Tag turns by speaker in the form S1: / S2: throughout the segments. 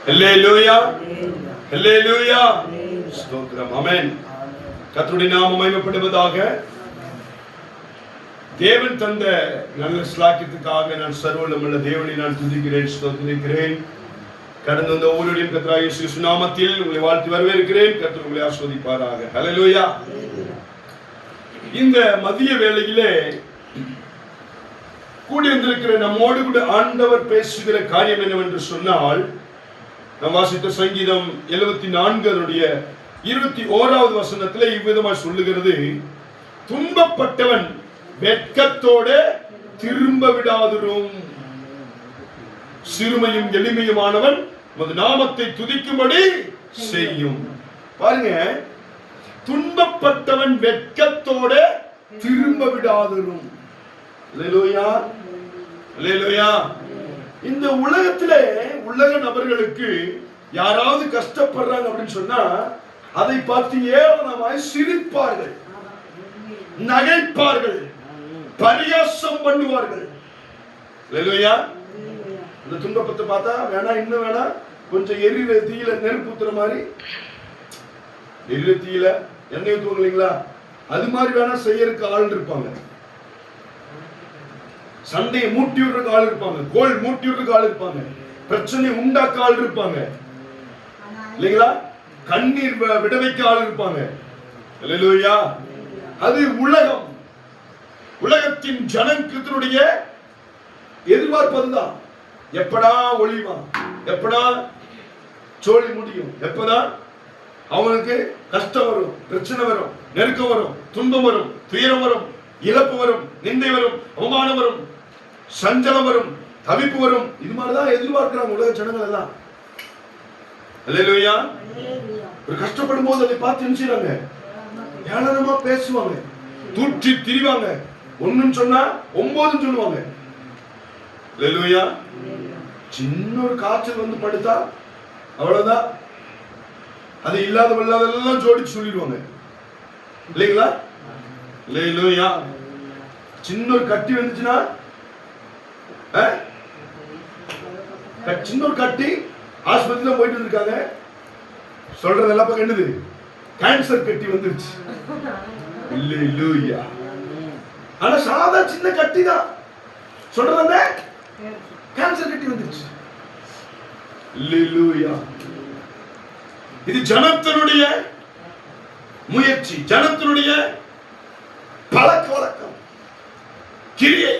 S1: ஹல்லேலூயா, ஹல்லேலூயா, ஸ்தோத்திரம், ஆமென். கர்த்தருடைய நாமம் மகிமைப்படுவதாக. தேவன் தந்த நல்ல ஸ்லாக்கியத்துக்காக நான் சர்வவல்லமையுள்ள தேவனை நான் துதிக்கிறேன், ஸ்தோத்திரிக்கிறேன். கடந்த இந்த ஊழியம் கர்த்தராகிய இயேசு நாமத்தில் உங்களை வாழ்த்தி வரவேற்கிறேன். கர்த்தர் உங்களை ஆசீர்வதிப்பாராக. ஹல்லேலூயா. இந்த மதிய வேளையிலே கூடியிருந்திருக்கிற நம்மோடு கூட ஆண்டவர் பேசுகிற காரியம் என்னவென்று சொன்னால், நாம் வாசித்த சங்கீதம் 74 அதனுடைய 21வது வசனத்திலே இவ்விதமாய் சொல்லுகிறது: துன்பப்பட்டவன் வெட்கத்தோட திரும்ப விடாதிரும், சிறுமையும் எளிமையுமானவன் உமது நாமத்தை துதிக்கும்படி செய்யும். பாருங்க, துன்பப்பட்டவன் வெட்கத்தோட திரும்ப விடாதிரும். அல்லேலூயா, அல்லேலூயா. இந்த உலகத்திலே உலக நபர்களுக்கு யாராவது கஷ்டப்படுறாங்க அப்படின்னு சொன்னா அதை பார்த்து ஏளனமாய் சிரிப்பார்கள், நகைப்பார்கள், பரியாசம் பண்ணுவார்கள். அல்லேலூயா. இந்த துன்பத்தை பார்த்தா வேணா, இன்னும் வேணா, கொஞ்சம் எரியிற தீயில நெருப்பு ஊத்துற மாதிரி, எரியிற தீயில எண்ணெய் ஊத்துவாங்க இல்லைங்களா, அது மாதிரி வேணா செய்யறதுக்கு ஆள் இருப்பாங்க. சண்டையை மூட்டி விடுறதுக்கு ஆள் இருப்பாங்க, கோல் மூட்டி விடுறதுக்கு ஆள் இருப்பாங்க, பிரச்சனை உண்டாக்க ஆள் இருப்பாங்க இல்லைங்களா, கண்ணீர் விட வைக்க ஆள் இருப்பாங்க. அல்லேலூயா. அது உலகம். உலகத்தின் ஜனங்களுடைய எதிர்பார்ப்பதுதான். எப்படா ஒளிவான், எப்படா சோழி முடியும், எப்பதான் அவனுக்கு கஷ்டம் வரும், பிரச்சனை வரும், நெருக்கம் வரும், துன்பம் வரும், துயரம் வரும், இழப்பு வரும், நிந்தை வரும், அவமானம் வரும், சஞ்சலம் வரும், தவிப்பு வரும். இது மாதிரிதான் எதிர்பார்க்கிறாங்க உலக ஜனங்கள் எல்லாம். அல்லேலூயா. ஒரு கஷ்டப்படும் போது அதை பார்த்து நினைச்சாங்க, ஏளனமா பேசுவாங்க, தூற்றி திரிவாங்க, ஒண்ணுன்னு சொன்னா 9 சொல்லுவாங்க. அல்லேலூயா. சின்ன ஒரு காய்ச்சல் வந்து படுத்தா அவ்வளவுதான், அது இல்லாதவெல்லாம் ஜோடிச்சு சொல்லிடுவாங்க இல்லைங்களா. அல்லேலூயா. சின்ன ஒரு கட்டி வந்துச்சுன்னா, சின்ன ஒரு கட்டி ஆஸ்பத்திரியில போயிட்டு இருக்காங்க, சொல்றது எல்லாம் பக்கம் என்னது, கேன்சர் கட்டி வந்துருச்சு. அல்லேலூயா. ஆனா சாதா சின்ன கட்டி தான், சொல்றது கேன்சர் கட்டி வந்துருச்சு. அல்லேலூயா. இது ஜனத்தினுடைய முயற்சி, ஜனத்தினுடைய பழக்க வழக்கம், கிரியை.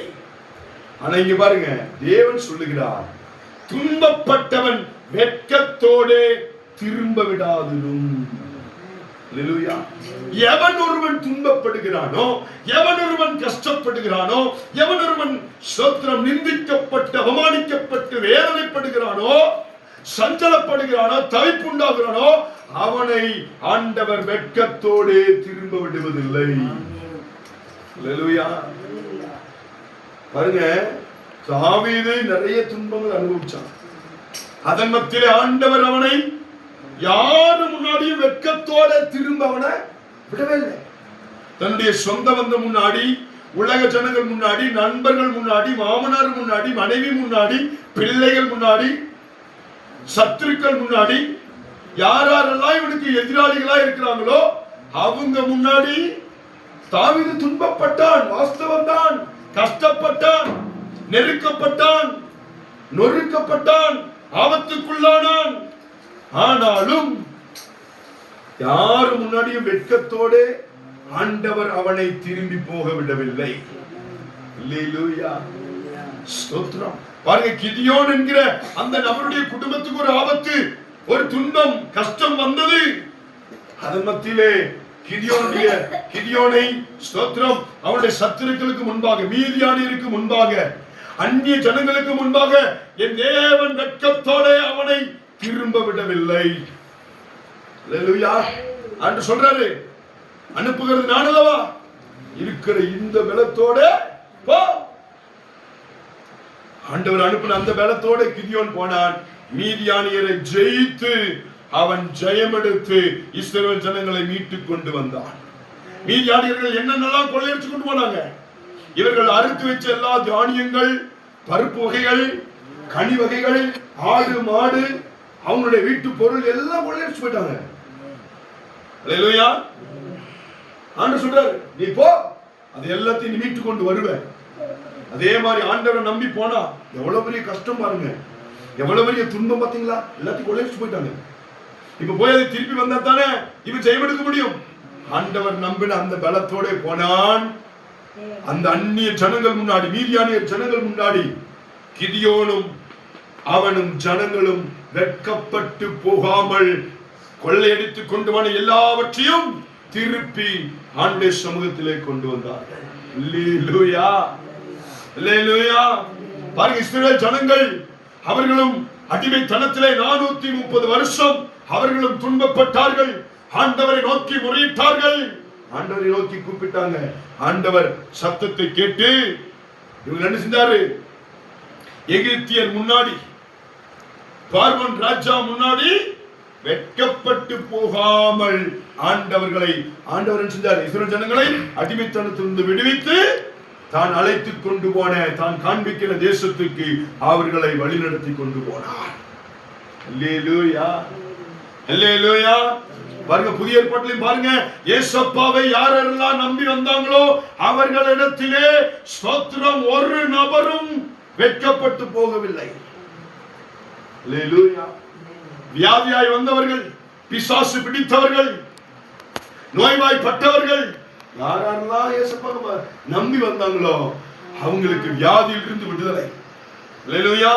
S1: ஆனா இங்க பாருங்க, தேவன் சொல்லுகிறார், துன்பப்பட்டவன் வெட்கத்தோடு திரும்ப விடாதிரும். அல்லேலூயா. எவன் ஒருவன் துன்பப்படுகிறானோ, எவன் ஒருவன் கஷ்டப்படுகிறானோ, எவன் ஒருவன் ஸ்தோத்திரம் நிந்திக்கப்பட்டு அவமானிக்கப்பட்டு வேதனைப்படுகிறானோ, சஞ்சலப்படுகிறானோ, தவிப்புண்டாகிறானோ, அவனை ஆண்டவர் வெட்கத்தோடு திரும்ப விடுவதில்லை. அல்லேலூயா. பாருங்க, தாவீது நிறைய துன்பங்கள் அனுபவிச்சான். அதன் மத்தியிலே ஆண்டவர் அவனை யாரு முன்னாடியும் வெட்கத்தோட திரும்ப அவனை விடவே இல்லை. தன்னுடைய சொந்த பந்த முன்னாடி, உலக ஜனங்கள் முன்னாடி, நண்பர்கள் முன்னாடி, மாமனார் முன்னாடி, மனைவி முன்னாடி, பிள்ளைகள் முன்னாடி, சத்துருக்கள் முன்னாடி, யாரெல்லாம் இவனுக்கு எதிராளிகளா இருக்கிறாங்களோ அவங்க முன்னாடி தாவீது துன்பப்பட்டான், வாஸ்தவம் தான், கஷ்டப்பட்டான், நெருக்கப்பட்டான், நொறுக்கப்பட்டான், ஆபத்துக்குள்ளானான். ஆனாலும் யாரு முன்னாடியும் வெட்கத்தோடு ஆண்டவர் அவனை திரும்பி போக விடவில்லை. அல்லேலூயா. ஸ்தோத்திரம். பாருங்க, கிதியோன் என்கிற அந்த நபருடைய குடும்பத்துக்கு ஒரு ஆபத்து, ஒரு துன்பம், கஷ்டம் வந்தது. அதன் மத்தியிலே கிதியோனை ஸ்தோத்திரம் அவனுடைய சத்துருக்களுக்கு முன்பாக, மீதியானியருக்கு முன்பாக, அந்நிய ஜனங்களுக்கு முன்பாக என் தேவன் வெட்கத்தோட அவனை திரும்ப விடவில்லை. அல்லேலூயா. என்று சொல்றாரு, அனுப்புகிறது நான் அல்லவா, இருக்கிற இந்த பலத்தோட போ. ஆண்டவர் அனுப்பின அந்த பலத்தோட கிதியோன் போனான். மீதியானியரை ஜெயித்து அவன் ஜெயமெடுத்து இஸ்ரவேல் ஜனங்களை மீட்டுக் கொண்டு வந்தான். மீதியானியர்கள் என்னென்னலாம் கொள்ளையடிச்சு கொண்டு போனாங்க. இவர்கள் அறுத்து வச்ச எல்லா தானியங்கள், பருப்பு வகைகள், கனி வகைகள், ஆடு மாடு அவங்களுடைய வீட்டு பொருள் எல்லாம் கொள்ளையடிச்சு போயிட்டாங்க. அல்லேலூயா. ஆண்டவர் சொல்றாரு, நீ போ, அது எல்லாத்தையும் நீ மீட்டு கொண்டு வருவ. அதே மாதிரி ஆண்டவரை நம்பி போனா எவ்வளவு பெரிய கஷ்டம் பாருங்க, எவ்வளவு பெரிய துன்பம் பாத்தீங்களா? எல்லாத்தையும் கொள்ளையடிச்சு போயிட்டாங்க. இப்ப போய் அதை திருப்பி வந்தா தானே இவன் ஜெயமெடுக்க முடியும். ஆண்டவர் நம்பின அந்த பலத்தோட போனான். அந்த அந்நிய ஜனங்கள் முன்னாடி, மீதியானிய ஜனங்கள் முன்னாடி கிதியோனும் அவனும் ஜனங்களும் வெட்கப்பட்டு போகாமல் கொள்ளையடித்து கொண்டு வந்த எல்லாவற்றையும் திருப்பி ஆண்டவருடைய சமூகத்திலே கொண்டு வந்தார்கள். அல்லேலூயா, அல்லேலூயா. பாருங்க, இஸ்ரவேல் ஜனங்கள் அவர்களும் அடிமைத்தனத்திலே 430 வருஷம் அவர்களும் துன்பப்பட்டார்கள். ஆண்டவரை நோக்கி முறையிட்டார்கள், ஆண்டவரை நோக்கி கூப்பிட்டாங்க. ஆண்டவர் சத்தத்தை கேட்டு இவங்க என்ன செஞ்சாரு? எகிப்தியர் முன்னாடி, பார்வோன் ராஜா முன்னாடி வெட்கப்பட்டு போகாமல் ஆண்டவர் என்ன செஞ்சார்? இஸ்ரவேல் ஜனங்களை அடிமைத்தனத்திலிருந்து விடுவித்து தான் அழைத்து கொண்டு போன, தான் காண்பிக்கிற தேசத்துக்கு அவர்களை வழிநடத்தி கொண்டு போனார். அல்லேலூயா, அல்லேலூயா. பாருங்க, புதிய ஏற்பாட்டிலும் பாருங்க, இயேசுவை யாரெல்லாம் நம்பி வந்தாங்களோ அவர்களிடத்திலே ஸ்தோத்திரம், ஒரு நபரும் வெட்கப்பட்டு போகவில்லை. அல்லேலூயா. வியாதியாய் வந்தவர்கள், பிசாசு பிடித்தவர்கள், நோய்வாய்ப்பட்டவர்கள், யாரெல்லாம் இயேசுவை நம்பி வந்தாங்களோ அவங்களுக்கு வியாதியில் இருந்து விடுதலை. அல்லேலூயா.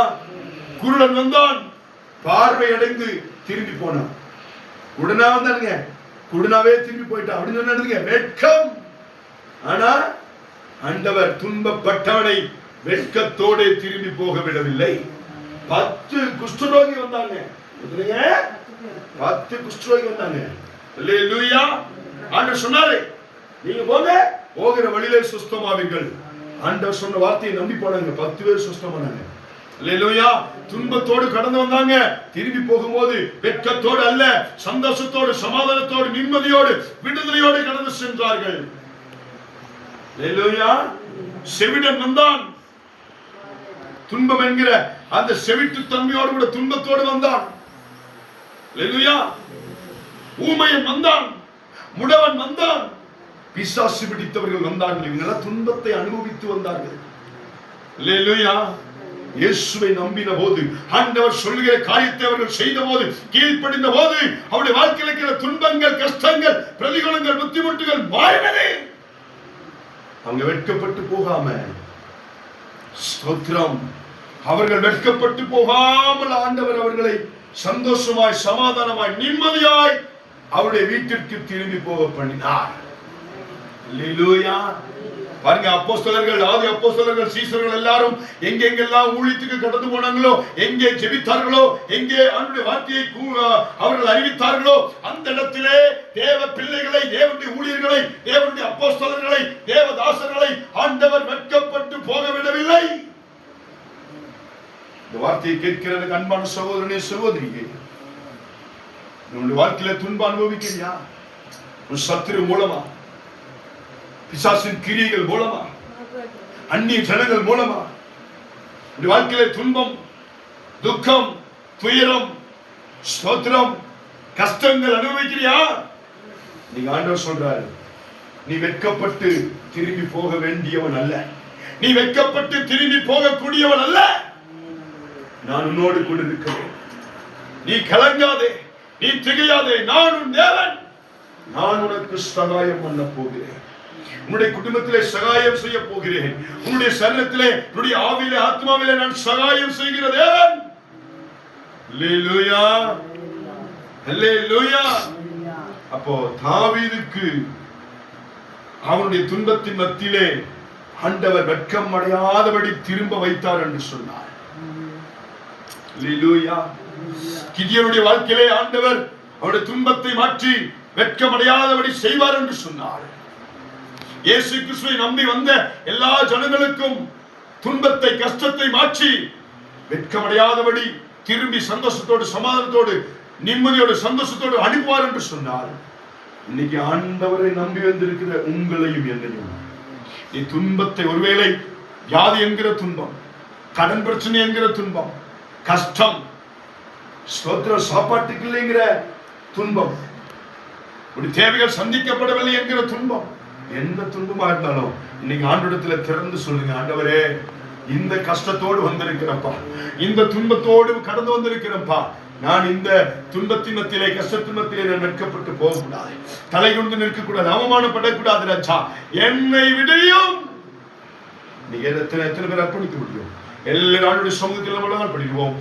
S1: குருடன் வந்தான், பார்வை அடைந்து திரும்பி போனான். குருடனா வந்தானுங்க, குருடனாவே திரும்பி போயிட்டான். அப்படின்னு சொன்னானுங்க, வெட்கம். ஆனா ஆண்டவர் துன்பப்பட்டவனை வெட்கத்தோடு திரும்பி போக விடவில்லை. 10 குஷ்டரோகி வந்தாங்க. 10 குஷ்டரோகி வந்தாங்க. அல்லேலூயா. ஆண்டவர் சொன்னாரு, நீங்க போங்க, போகிற வழியிலே சுஸ்தமாவீர்கள். ஆண்டவர் சொன்ன வார்த்தையை நம்பி போனாங்க. 10 பேர் சுஸ்தமானாங்க. அல்லேலூயா. துன்பத்தோடு கடந்து வந்தாங்க. திரும்பி போகும்போது வெட்கத்தோடு அல்ல, சந்தோஷத்தோடு, சமாதானத்தோடு, நிம்மதியோடு, விடுதலையோடு கடந்து சென்றார்கள். அல்லேலூயா. செவிடன் வந்தான், துன்பம் என்கிற அந்த செவிட்டு தன்மையோடு கூட துன்பத்தோடு வந்தான். அல்லேலூயா. ஊமையன் வந்தான், முடவன் வந்தான், பிசாசு பிடித்தவர்கள் வந்தார்கள். இவங்க துன்பத்தை அனுபவித்து வந்தார்கள். அல்லேலூயா. இயேசுவை நம்பின போது, ஆண்டவர் சொல்லுகிற காரியத்தை அவர்கள் செய்த போது, கீழ்ப்படிந்த போது, அவருடைய வாழ்க்கையில் இருக்கிற துன்பங்கள், கஷ்டங்கள், பிரதிகூலங்கள், புத்திமுட்டுகள் மாறினது. அவங்க வெட்கப்பட்டு போகாம, ஸ்தோத்திரம், அவர்கள் வெட்கப்பட்டு போகாமல் ஆண்டவர் அவர்களை சந்தோஷமாய், சமாதானமாய், நிம்மதியாய் அவருடைய வீட்டிற்கு திரும்பி போக பண்ணினார். அல்லேலூயா. பாருங்க, அப்போஸ்தலர்கள், ஆதி அப்போஸ்தலர்கள், சீசர்கள் எல்லாரும் எங்கெங்கெல்லாம் ஊழியத்துக்கு கடந்து போனாங்களோ, எங்கே ஜெபித்தார்களோ, எங்கே ஆண்டவருடைய வார்த்தையை அவர்கள் அறிவித்தார்களோ, அந்த இடத்திலே தேவ பிள்ளைகளை, தேவனுடைய ஊழியர்களை, தேவனுடைய அப்போஸ்தலர்களை, தேவதாசர்களை ஆண்டவர் வெட்கப்பட்டு போக விடவில்லை. இந்த வார்த்தையை கேட்கிறது அன்பான சகோதரனே, சகோதரியே, உன்னுடைய வாழ்க்கையில துன்பம் அனுபவிக்கிறியா? உன் சத்துரு மூலமா, பிசாசின் கிரியைகள் மூலமா, அந்நிய ஜனங்கள் மூலமா உன் வாழ்க்கையில துன்பம், துக்கம், துயரம், ஸ்தோத்திரம், கஷ்டங்கள் அனுபவிக்கிறியா? நீங்க ஆண்டவர் சொல்றாரு, நீ வெட்கப்பட்டு திரும்பி போக வேண்டியவன் அல்ல, நீ வெட்கப்பட்டு திரும்பி போகக்கூடியவன் அல்ல. நான் உன்னோடு கூட இருக்கிறேன். நீ கலங்காதே, நீ திகையாதே. நான் உன் தேவன், நான் உனக்கு சகாயம் பண்ண போகிறேன். உன்னுடைய குடும்பத்திலே சகாயம் செய்ய போகிறேன். உன்னுடைய சரீரத்திலே, உன்னுடைய ஆவியிலே, ஆத்மாவிலே நான் சகாயம் செய்கிற தேவன். அல்லேலூயா, அல்லேலூயா. அப்போ தாவீதுக்கு அவனுடைய துன்பத்தின் மத்தியிலே ஆண்டவர் வெட்கம் அடையாதபடி திரும்ப வைத்தார் என்று சொன்னார். அல்லேலூயா. கிதியோனுடைய வாழ்க்கையிலே ஆண்டவர் அவருடைய துன்பத்தை மாற்றி வெட்கமடையாதபடி செய்வார் என்று சொன்னார். இயேசு கிறிஸ்துவை நம்பி வந்த எல்லா ஜனங்களுக்கும் துன்பத்தை, கஷ்டத்தை மாற்றி வெட்கமடையாதபடி திரும்பி சந்தோஷத்தோடு, சமாதானத்தோடு, நிம்மதியோடு, சந்தோஷத்தோடு அனுப்புவார் என்று சொன்னார். இன்னைக்கு ஆண்டவரை நம்பி வந்திருக்கிற உங்களையும் என்னையும், நீ துன்பத்தை, ஒருவேளை வியாதி என்கிற துன்பம், கடன் பிரச்சனை என்கிற துன்பம், கஷ்டம், ஸ்தோத்திரம். சாப்பாட்டுக்கு இல்லைங்கிற துன்பம், ஒரு தேவைகள் சந்திக்கப்படவில்லை என்கிற துன்பம், எந்த துன்பமா இருந்தாலும் இன்னைக்கு ஆண்டவரிடத்துல திறந்து சொல்லுங்க, ஆண்டவரே இந்த கஷ்டத்தோடு வந்திருக்கிறப்பா, இந்த துன்பத்தோடு கடந்து வந்திருக்கிறப்பா, நான் இந்த துன்பத்தின் மத்தியிலே, கஷ்டத்தின் மத்தியிலே நான் நிற்கப்பட்டு போகக்கூடாது, தலை கொண்டு நிற்கக்கூடாது, அவமானப்படக்கூடாது ராஜா, என்னை விடையும். நீங்க எத்தனை பேர் அர்ப்பணிக்க முடியும்? எல்லாரும் சமூகத்தில் படிடுவோம்.